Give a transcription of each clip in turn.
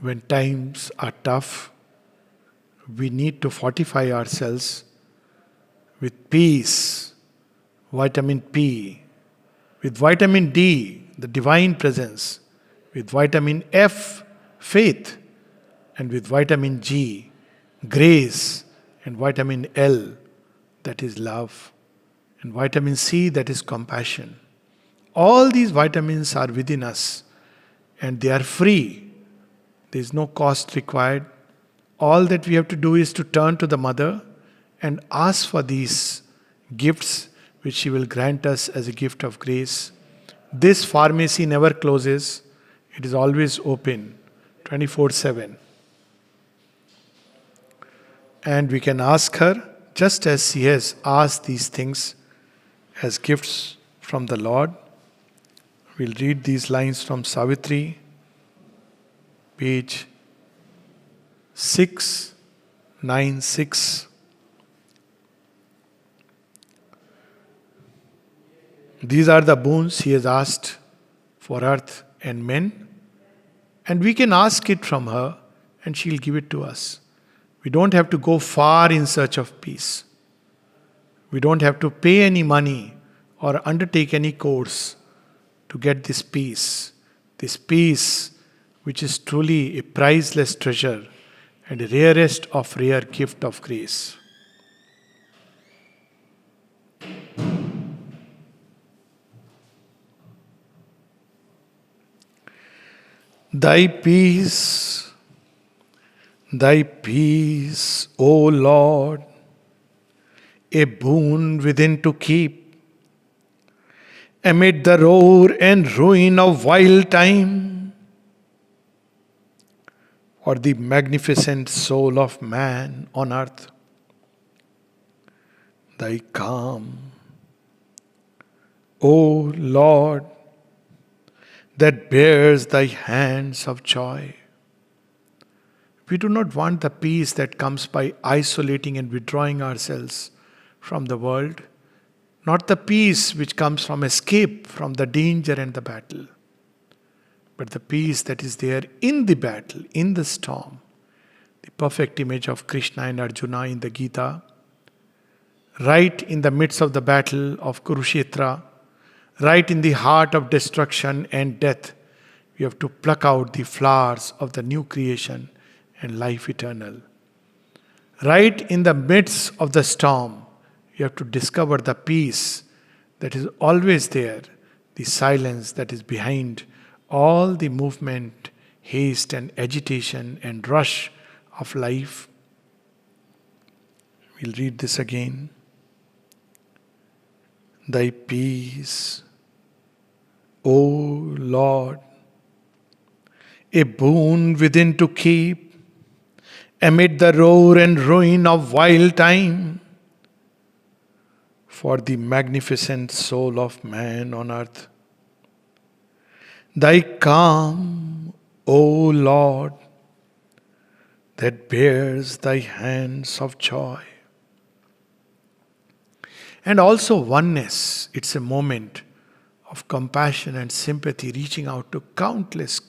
when times are tough, we need to fortify ourselves with peace, vitamin P, with vitamin D, the divine presence, with vitamin F, faith, and with vitamin G, grace, and vitamin L, that is love, and vitamin C, that is compassion. All these vitamins are within us and they are free. There is no cost required. All that we have to do is to turn to the Mother and ask for these gifts which she will grant us as a gift of grace. This pharmacy never closes. It is always open, 24/7. And we can ask her, just as she has asked these things as gifts from the Lord. We'll read these lines from Savitri, page 696. These are the boons he has asked for earth and men, and we can ask it from her and she'll give it to us. We don't have to go far in search of peace. We don't have to pay any money or undertake any course to get this peace which is truly a priceless treasure and a rarest of rare gift of grace. Thy peace, O Lord, a boon within to keep, amid the roar and ruin of wild time, for the magnificent soul of man on earth. Thy calm, O Lord, that bears thy hands of joy. We do not want the peace that comes by isolating and withdrawing ourselves from the world, not the peace which comes from escape from the danger and the battle, but the peace that is there in the battle, in the storm. The perfect image of Krishna and Arjuna in the Gita, right in the midst of the battle of Kurukshetra, right in the heart of destruction and death, we have to pluck out the flowers of the new creation and life eternal. Right in the midst of the storm, you have to discover the peace that is always there, the silence that is behind all the movement, haste and agitation and rush of life. We'll read this again. Thy peace, O Lord, a boon within to keep, amid the roar and ruin of wild time, for the magnificent soul of man on earth. Thy calm, O Lord, that bears thy hands of joy. And also oneness, it's a moment of compassion and sympathy reaching out to countless.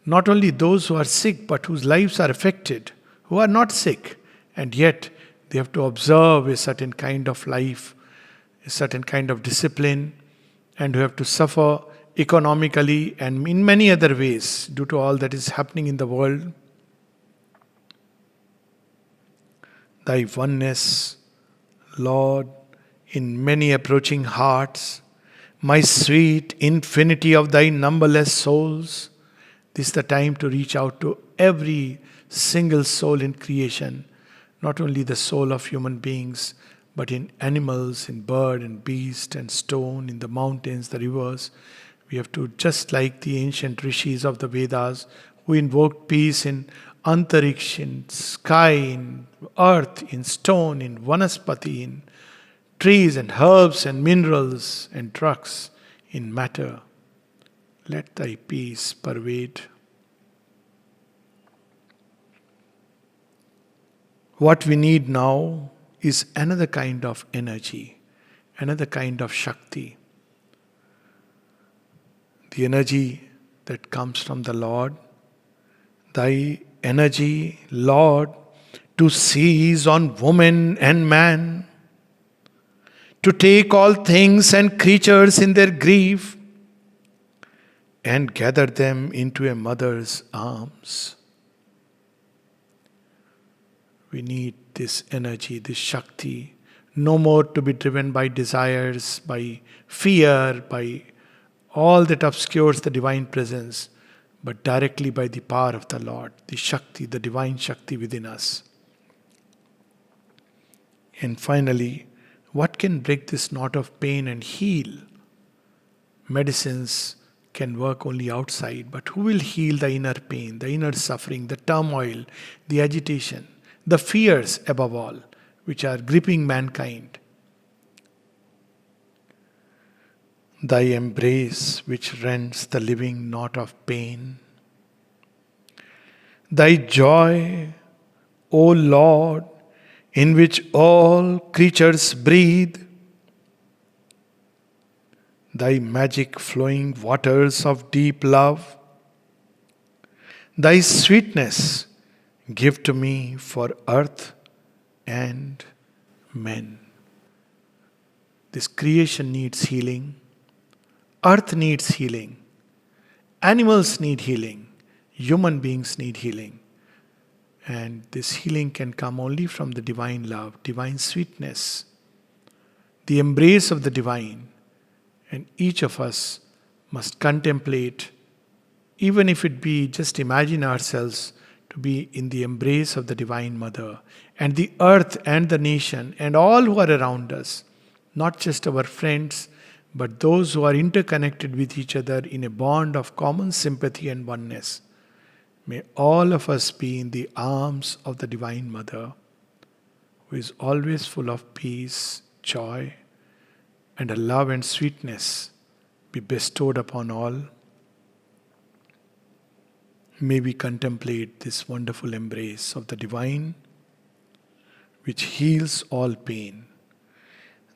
Not only those who are sick, but whose lives are affected, who are not sick, and yet they have to observe a certain kind of life, a certain kind of discipline, and who have to suffer economically and in many other ways due to all that is happening in the world. Thy oneness, Lord, in many approaching hearts, my sweet infinity of thy numberless souls. This is the time to reach out to every single soul in creation, not only the soul of human beings, but in animals, in bird and beast and stone, in the mountains, the rivers. We have to, just like the ancient rishis of the Vedas, who invoked peace in Antariksh, in sky, in earth, in stone, in vanaspati, in trees and herbs and minerals and drugs, in matter. Let thy peace pervade. What we need now is another kind of energy, another kind of Shakti. The energy that comes from the Lord. Thy energy, Lord, to seize on woman and man, to take all things and creatures in their grief and gather them into a mother's arms. We need this energy, this Shakti, no more to be driven by desires, by fear, by all that obscures the divine presence, but directly by the power of the Lord, the Shakti, the divine Shakti within us. And finally, what can break this knot of pain and heal? Medicines can work only outside, but who will heal the inner pain, the inner suffering, the turmoil, the agitation, the fears above all, which are gripping mankind? Thy embrace which rends the living knot of pain. Thy joy, O Lord, in which all creatures breathe. Thy magic flowing waters of deep love. Thy sweetness give to me for earth and men. This creation needs healing. Earth needs healing. Animals need healing. Human beings need healing. And this healing can come only from the divine love, divine sweetness, the embrace of the divine. And each of us must contemplate, even if it be just imagine ourselves to be in the embrace of the Divine Mother, and the earth and the nation and all who are around us, not just our friends, but those who are interconnected with each other in a bond of common sympathy and oneness. May all of us be in the arms of the Divine Mother, who is always full of peace, joy, and a love and sweetness be bestowed upon all. May we contemplate this wonderful embrace of the Divine, which heals all pain.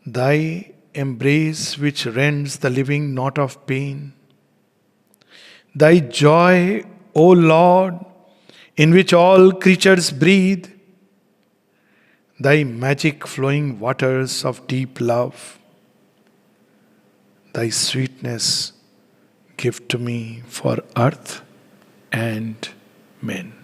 Thy embrace which rends the living knot of pain. Thy joy, O Lord, in which all creatures breathe. Thy magic flowing waters of deep love. Thy sweetness give to me for earth and men.